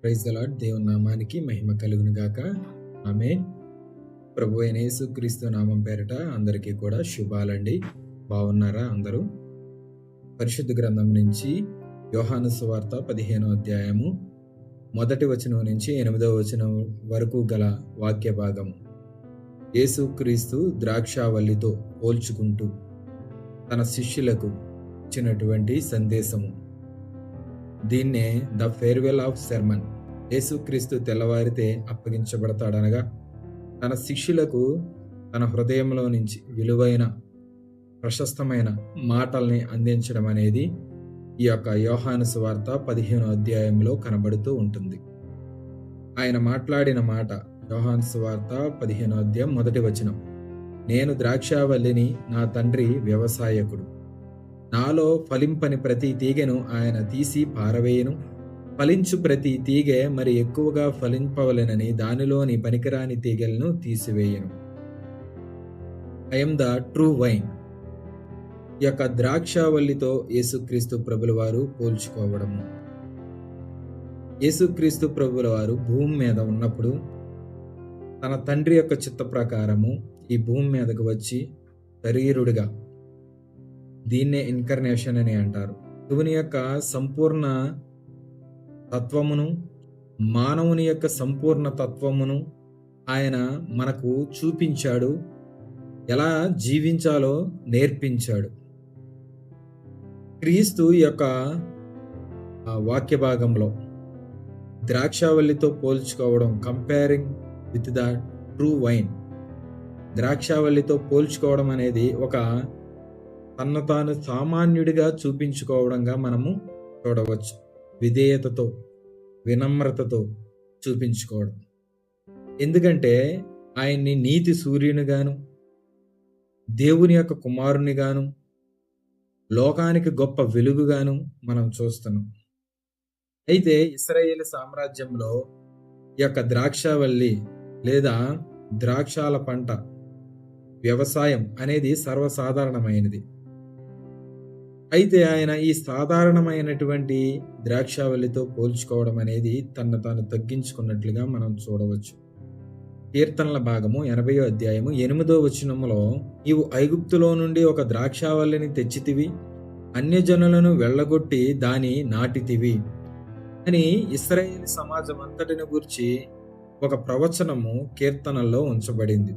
Praise the lord. దేవుని నామానికి మహిమ కలుగును గాక. ఆమేన్. ప్రభు అయిన యేసుక్రీస్తు నామం పేరిట అందరికీ కూడా శుభాలండి. బాగున్నారా అందరూ? పరిశుద్ధ గ్రంథం నుంచి యోహాను సువార్త 15వ అధ్యాయము 1వ వచనం నుంచి 8వ వచనం వరకు గల వాక్య భాగము. యేసుక్రీస్తు ద్రాక్షావల్లితో పోల్చుకుంటూ తన శిష్యులకు ఇచ్చినటువంటి సందేశము. దీన్నే ద ఫేర్వెల్ ఆఫ్ సెర్మన్. యేసుక్రీస్తు తెల్లవారితే అప్పగించబడతాడనగా తన శిష్యులకు తన హృదయంలో నుంచి విలువైన ప్రశస్తమైన మాటల్ని అందించడం అనేది ఈ యొక్క యోహాను సువార్త 15వ అధ్యాయంలో కనబడుతూ ఉంటుంది. ఆయన మాట్లాడిన మాట యోహాను సువార్త 15వ అధ్యాయం 1వ వచనం. నేను ద్రాక్షావల్లిని, నా తండ్రి వ్యవసాయకుడు. నాలో ఫలింపని ప్రతి తీగెను ఆయన తీసి పారవేయను. ఫలించు ప్రతి తీగె మరి ఎక్కువగా ఫలింపవలెనని దానిలోని పనికిరాని తీగెలను తీసివేయను. I am the true vine. ఈ యొక్క ద్రాక్షావల్లితో యేసుక్రీస్తు ప్రభుల వారు పోల్చుకోవడము. యేసుక్రీస్తు ప్రభుల వారు భూమి మీద ఉన్నప్పుడు తన తండ్రి యొక్క చిత్త ప్రకారము ఈ భూమి మీదకు వచ్చి శరీరుడిగా, దీన్నే ఇన్కర్నేషన్ అని అంటారు, దేవుని యొక్క సంపూర్ణ తత్వమును, మానవుని యొక్క సంపూర్ణ తత్వమును ఆయన మనకు చూపించాడు. ఎలా జీవించాలో నేర్పించాడు. క్రీస్తు యొక్క వాక్య భాగంలో ద్రాక్షావల్లితో పోల్చుకోవడం, comparing with the true vine. ద్రాక్షావల్లితో పోల్చుకోవడం అనేది ఒక తన్ను తాను సామాన్యుడిగా చూపించుకోవడంగా మనము చూడవచ్చు. విధేయతతో, వినమ్రతతో చూపించుకోవడం. ఎందుకంటే ఆయన్ని నీతి సూర్యునిగాను, దేవుని యొక్క కుమారునిగాను, లోకానికి గొప్ప వెలుగుగాను మనం చూస్తున్నాం. అయితే ఇశ్రాయేలు సామ్రాజ్యంలో ఈ యొక్క ద్రాక్షావల్లి లేదా ద్రాక్షాల పంట వ్యవసాయం అనేది సర్వసాధారణమైనది. అయితే ఆయన ఈ సాధారణమైనటువంటి ద్రాక్షావల్లితో పోల్చుకోవడం అనేది తన్ను తాను తగ్గించుకున్నట్లుగా మనం చూడవచ్చు. కీర్తనల భాగము 80వ అధ్యాయము 8వ వచనములో, నీవు ఐగుప్తులో నుండి ఒక ద్రాక్షావల్లిని తెచ్చితివి, అన్యజనులను వెళ్ళగొట్టి దాని నాటితివి అని ఇశ్రాయేలు సమాజం అంతటిని గురించి ఒక ప్రవచనము కీర్తనల్లో ఉంచబడింది.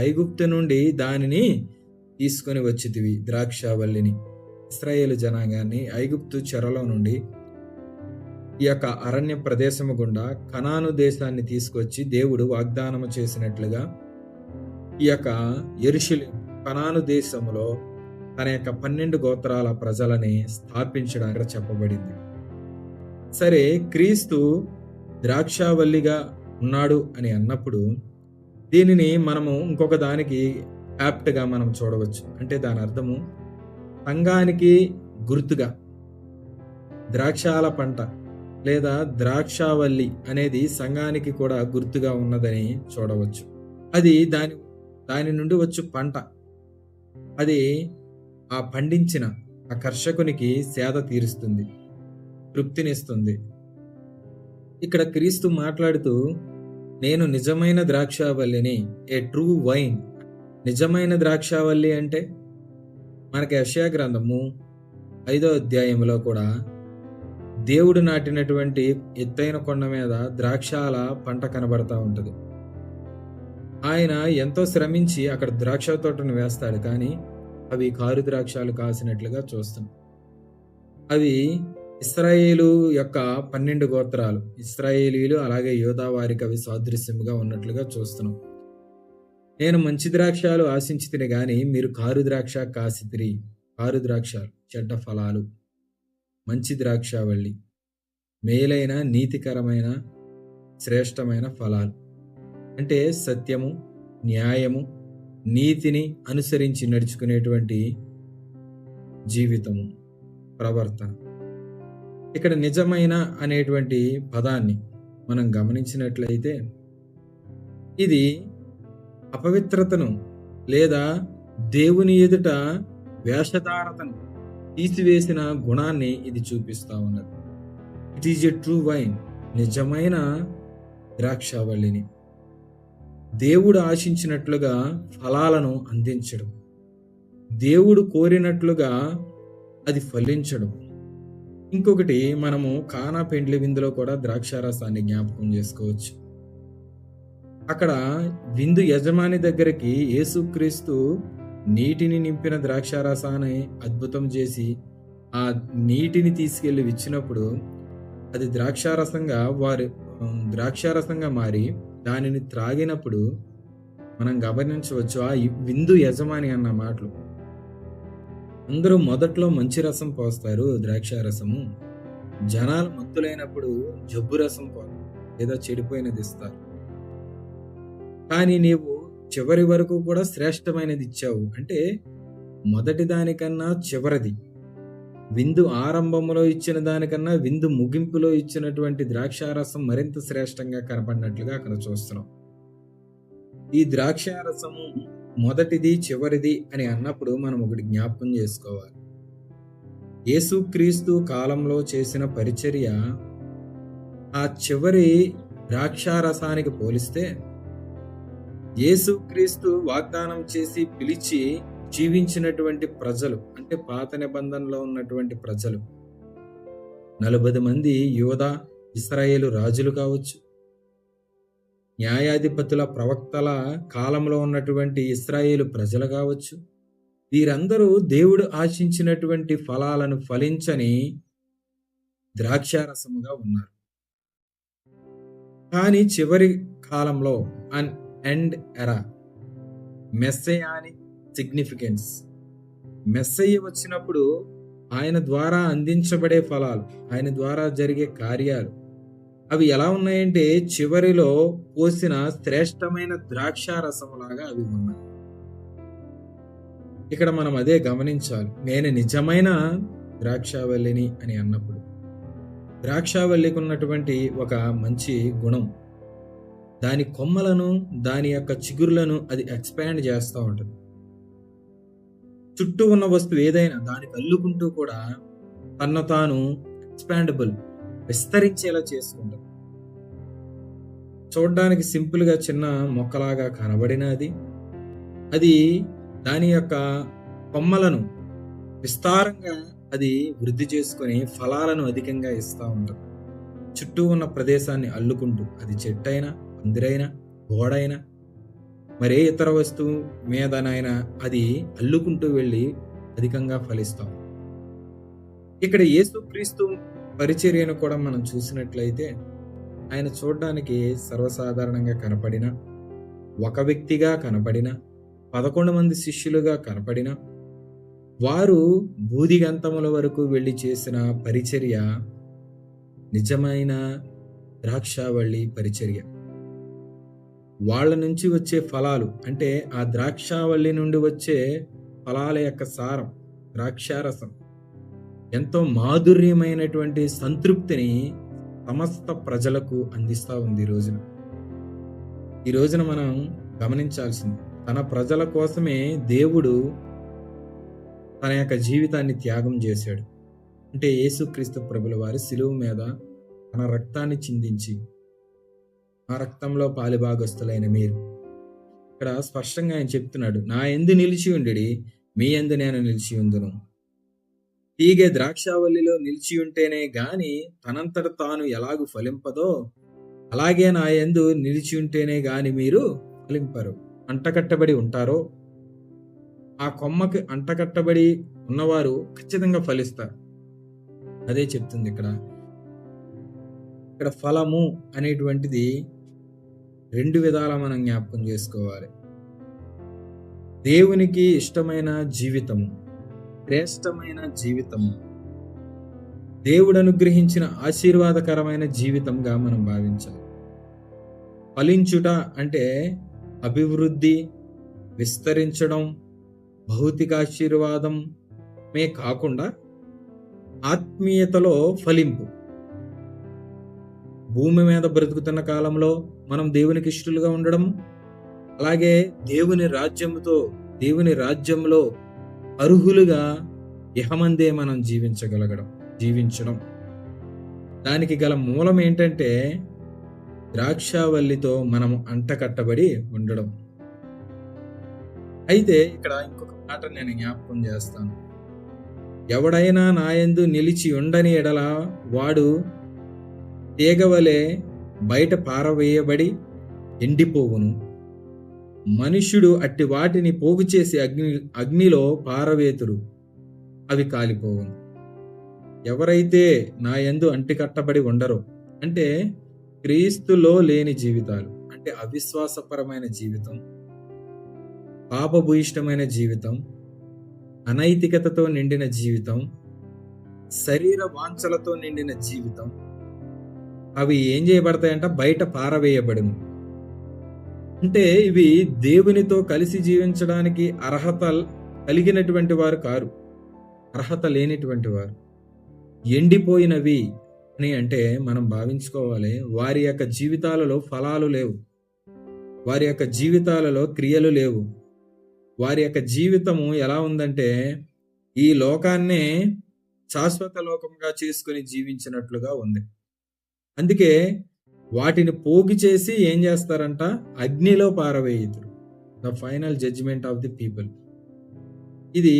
ఐగుప్తు నుండి దానిని తీసుకొని వచ్చితివి, ద్రాక్షావల్లిని. ఇశ్రాయేలు జనాంగాన్ని ఐగుప్తు చెరలో నుండి ఈ యొక్క అరణ్య ప్రదేశము గుండా కనాను దేశాన్ని తీసుకొచ్చి దేవుడు వాగ్దానము చేసినట్లుగా ఈ యొక్క యెరూషలేము కనాను దేశములో తన యొక్క 12 గోత్రాల ప్రజలని స్థాపించడానికి చెప్పబడింది. సరే, క్రీస్తు ద్రాక్షావల్లిగా ఉన్నాడు అని అన్నప్పుడు దీనిని మనము ఇంకొక దానికి యాప్ట్గా మనం చూడవచ్చు. అంటే దాని అర్థము సంఘానికి గుర్తుగా ద్రాక్షాల పంట లేదా ద్రాక్షావల్లి అనేది సంఘానికి కూడా గుర్తుగా ఉన్నదని చూడవచ్చు. అది దాని నుండి వచ్చు పంట, అది ఆ పండించిన ఆ కర్షకునికి సేద తీరుస్తుంది, తృప్తినిస్తుంది. ఇక్కడ క్రీస్తు మాట్లాడుతూ, నేను నిజమైన ద్రాక్షావల్లిని, ఏ ట్రూ వైన్. నిజమైన ద్రాక్షావల్లి అంటే మనకి యెషయా గ్రంథము 5వ అధ్యాయంలో కూడా దేవుడు నాటినటువంటి ఎత్తైన కొండ మీద ద్రాక్షాల పంట కనబడతా ఉంటుంది. ఆయన ఎంతో శ్రమించి అక్కడ ద్రాక్ష తోటను వేస్తాడు, కానీ అవి కారు ద్రాక్షాలు కాసినట్లుగా చూస్తాం. అవి ఇశ్రాయేలు యొక్క 12 గోత్రాలు, ఇశ్రాయేలీలు అలాగే యోధా వారికి అవి సాదృశ్యముగా ఉన్నట్లుగా చూస్తున్నాం. నేను మంచి ద్రాక్షాలు ఆశించితిని గాని మీరు కారు ద్రాక్ష కాసితిరి. కారు ద్రాక్షాలు చెడ్డ ఫలాలు, మంచి ద్రాక్షావల్లి మేలైన నీతికరమైన శ్రేష్టమైన ఫలాలు. అంటే సత్యము, న్యాయము, నీతిని అనుసరించి నడుచుకునేటువంటి జీవితము, ప్రవర్తన. ఇక్కడ నిజమైన అనేటువంటి పదాన్ని మనం గమనించినట్లయితే ఇది అపవిత్రతను లేదా దేవుని ఎదుట వేషధారతను తీసివేసిన గుణాన్ని ఇది చూపిస్తా ఉన్నది. It is a true wine. నిజమైన ద్రాక్షావల్లిని. దేవుడు ఆశించినట్లుగా ఫలాలను అందించడం, దేవుడు కోరినట్లుగా అది ఫలించడం. ఇంకొకటి, మనము కానా పెండ్లి విందులో కూడా ద్రాక్షారసాన్ని జ్ఞాపకం చేసుకోవచ్చు. అక్కడ విందు యజమాని దగ్గరికి యేసుక్రీస్తు నీటిని నింపిన ద్రాక్షారసాన్ని అద్భుతం చేసి ఆ నీటిని తీసుకెళ్లి ఇచ్చినప్పుడు అది ద్రాక్షారసంగా మారి దానిని త్రాగినప్పుడు మనం గమనించవచ్చు ఆ విందు యజమాని అన్న మాటలు. అందరూ మొదట్లో మంచి రసం పోస్తారు, ద్రాక్షారసము. జనాలు మత్తులైనప్పుడు జబ్బు రసం పోస్తారు లేదా చెడిపోయినది ఇస్తారు. కానీ నీవు చివరి వరకు కూడా శ్రేష్టమైనది ఇచ్చావు. అంటే మొదటి దానికన్నా చివరిది, విందు ఆరంభంలో ఇచ్చిన దానికన్నా విందు ముగింపులో ఇచ్చినటువంటి ద్రాక్షారసం మరింత శ్రేష్టంగా కనపడినట్లుగా అక్కడ చూస్తున్నాం. ఈ ద్రాక్షారసము మొదటిది చివరిది అని అన్నప్పుడు మనం ఒకటి జ్ఞాపకం చేసుకోవాలి. యేసుక్రీస్తు కాలంలో చేసిన పరిచర్య ఆ చివరి ద్రాక్షారసానికి పోలిస్తే యేసుక్రీస్తు వాగ్దానం చేసి పిలిచి జీవించినటువంటి ప్రజలు, అంటే పాత నిబంధనలో ఉన్నటువంటి ప్రజలు 40 మంది యూదా ఇశ్రాయేలు రాజులు కావచ్చు, న్యాయాధిపతుల ప్రవక్తల కాలంలో ఉన్నటువంటి ఇశ్రాయేలు ప్రజలు కావచ్చు, వీరందరూ దేవుడు ఆశించినటువంటి ఫలాలను ఫలించని ద్రాక్షారసముగా ఉన్నారు. కానీ చివరి కాలంలో అన్ ఎండ్ ఎరా, మెస్సయానిక్ సిగ్నిఫికెన్స్, మెస్సయ్య వచ్చినప్పుడు ఆయన ద్వారా అందించబడే ఫలాలు, ఆయన ద్వారా జరిగే కార్యాలు అవి ఎలా ఉన్నాయంటే చివరిలో పోసిన శ్రేష్టమైన ద్రాక్షారసములాగా అవి ఉన్నాయి. ఇక్కడ మనం అదే గమనించాలి. నేను నిజమైన ద్రాక్షావల్లిని అని అన్నప్పుడు ద్రాక్షావల్లికి ఉన్నటువంటి ఒక మంచి గుణం, దాని కొమ్మలను, దాని యొక్క చిగురులను అది ఎక్స్పాండ్ చేస్తూ ఉంటుంది. చుట్టూ ఉన్న వస్తువు ఏదైనా దానికి అల్లుకుంటూ కూడా తను తాను ఎక్స్పాండబుల్, విస్తరించేలా చేసుకుంటుంది. చూడడానికి సింపుల్ గా చిన్న మొక్కలాగా కనబడిన అది దాని యొక్క కొమ్మలను విస్తారంగా అది వృద్ధి చేసుకొని ఫలాలను అధికంగా ఇస్తూ ఉంటుంది. చుట్టూ ఉన్న ప్రదేశాన్ని అల్లుకుంటూ, అది చెట్టైనా, పందిరైనా, గోడైనా, మరే ఇతర వస్తువు మీదనైనా అది అల్లుకుంటూ వెళ్ళి అధికంగా ఫలిస్తాం. ఇక్కడ యేసుక్రీస్తు పరిచర్యను కూడా మనం చూసినట్లయితే ఆయన చూడడానికి సర్వసాధారణంగా కనపడిన, ఒక వ్యక్తిగా కనపడిన, 11 మంది శిష్యులుగా కనపడిన వారు బూదిగంతముల వరకు వెళ్ళి చేసిన పరిచర్య నిజమైన ద్రాక్షావల్లి పరిచర్య. వాళ్ళ నుంచి వచ్చే ఫలాలు, అంటే ఆ ద్రాక్షావల్లి నుండి వచ్చే ఫలాల యొక్క సారం, ద్రాక్షారసం ఎంతో మాధుర్యమైనటువంటి సంతృప్తిని సమస్త ప్రజలకు అందిస్తూ ఉంది. ఈ రోజున మనం గమనించాల్సింది, తన ప్రజల కోసమే దేవుడు తన యొక్క జీవితాన్ని త్యాగం చేశాడు. అంటే యేసుక్రీస్తు ప్రభుల వారి శిలువ మీద తన రక్తాన్ని చిందించి, ఆ రక్తంలో పాలిభాగస్తులైన మీరు, ఇక్కడ స్పష్టంగా ఆయన చెప్తున్నాడు, నా యందు నిలిచి ఉండి మీ యందు నేను నిలిచి ఉందును. తీగె ద్రాక్షావల్లిలో నిలిచి ఉంటేనే గాని తనంతట తాను ఎలాగూ ఫలింపదో, అలాగే నా యందు నిలిచి ఉంటేనే గాని మీరు ఫలింపరు. అంటకట్టబడి ఉంటారో, ఆ కొమ్మకి అంటకట్టబడి ఉన్నవారు ఖచ్చితంగా ఫలిస్తారు. అదే చెప్తుంది ఇక్కడ ఫలము అనేటువంటిది 2 విధాల మనం జ్ఞాపకం చేసుకోవాలి. దేవునికి ఇష్టమైన జీవితము, శ్రేష్టమైన జీవితము, దేవుడు అనుగ్రహించిన ఆశీర్వాదకరమైన జీవితంగా మనం భావించాలి. ఫలించుట అంటే అభివృద్ధి, విస్తరించడం, భౌతిక ఆశీర్వాదమే కాకుండా ఆత్మీయతలో ఫలింపు. భూమి మీద బ్రతుకుతున్న కాలంలో మనం దేవునికి ఇష్టలుగా ఉండడం, అలాగే దేవుని రాజ్యంలో అర్హులుగా ఇహమందే మనం జీవించడం. దానికి గల మూలం ఏంటంటే ద్రాక్షావల్లితో మనము అంటకట్టబడి ఉండడం. అయితే ఇక్కడ ఇంకొక మాట నేను జ్ఞాపకం చేస్తాను. ఎవడైనా నాయందు నిలిచి ఉండని ఎడల వాడు తీగవలే బయట పారవేయబడి ఎండిపోవును. మనుష్యుడు అట్టి వాటిని పోగు చేసి అగ్నిలో పారవేతురు, అవి కాలిపోవును. ఎవరైతే నా యందు అంటికట్టబడి ఉండరో, అంటే క్రీస్తులో లేని జీవితాలు, అంటే అవిశ్వాసపరమైన జీవితం, పాపభూయిష్టమైన జీవితం, అనైతికతతో నిండిన జీవితం, శరీర వాంఛలతో నిండిన జీవితం, అవి ఏం చేయబడతాయంట? బయట పారవేయబడును. అంటే ఇవి దేవునితో కలిసి జీవించడానికి అర్హత కలిగినటువంటి వారు కారు, అర్హత లేనిటువంటి వారు. ఎండిపోయినవి అని అంటే మనం భావించుకోవాలి, వారి యొక్క జీవితాలలో ఫలాలు లేవు, వారి యొక్క జీవితాలలో క్రియలు లేవు. వారి యొక్క జీవితము ఎలా ఉందంటే ఈ లోకాన్నే శాశ్వత లోకంగా చేసుకుని జీవించినట్లుగా ఉంది. అందుకే వాటిని పోగు చేసి ఏం చేస్తారంట? అగ్నిలో పారవేయుదురు. The final judgement of the people. ఇది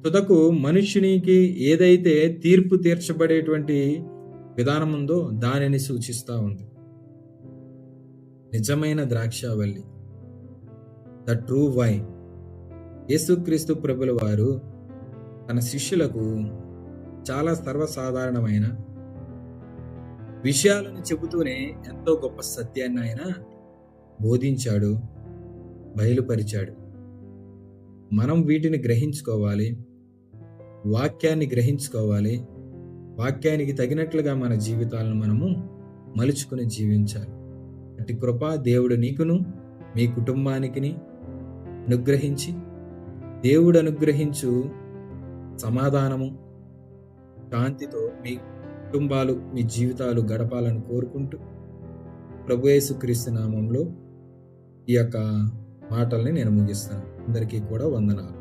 తుదకు మనుష్యునికి ఏదైతే తీర్పు తీర్చబడేటువంటి విధానం ఉందో దానిని సూచిస్తూ ఉంది. నిజమైన ద్రాక్షావల్లి, ద ట్రూ వైన్, యేసుక్రీస్తు ప్రభుల వారు తన శిష్యులకు చాలా సర్వసాధారణమైన విషయాలను చెబుతూనే ఎంతో గొప్ప సత్యాన్ని ఆయన బోధించాడు, బయలుపరిచాడు. మనం వీటిని గ్రహించుకోవాలి, వాక్యాన్ని గ్రహించుకోవాలి, వాక్యానికి తగినట్లుగా మన జీవితాలను మనము మలుచుకుని జీవించాలి. అట్టి కృప దేవుడు నీకును మీ కుటుంబానికి అనుగ్రహించి, దేవుడు అనుగ్రహించు సమాధానము, శాంతితో మీ కుటుంబాలు, మీ జీవితాలు గడపాలని కోరుకుంటూ ప్రభు యేసుక్రీస్తు నామంలో ఈ యొక్క మాటల్ని నేను ముగిస్తాను. అందరికీ కూడా వందనాలు.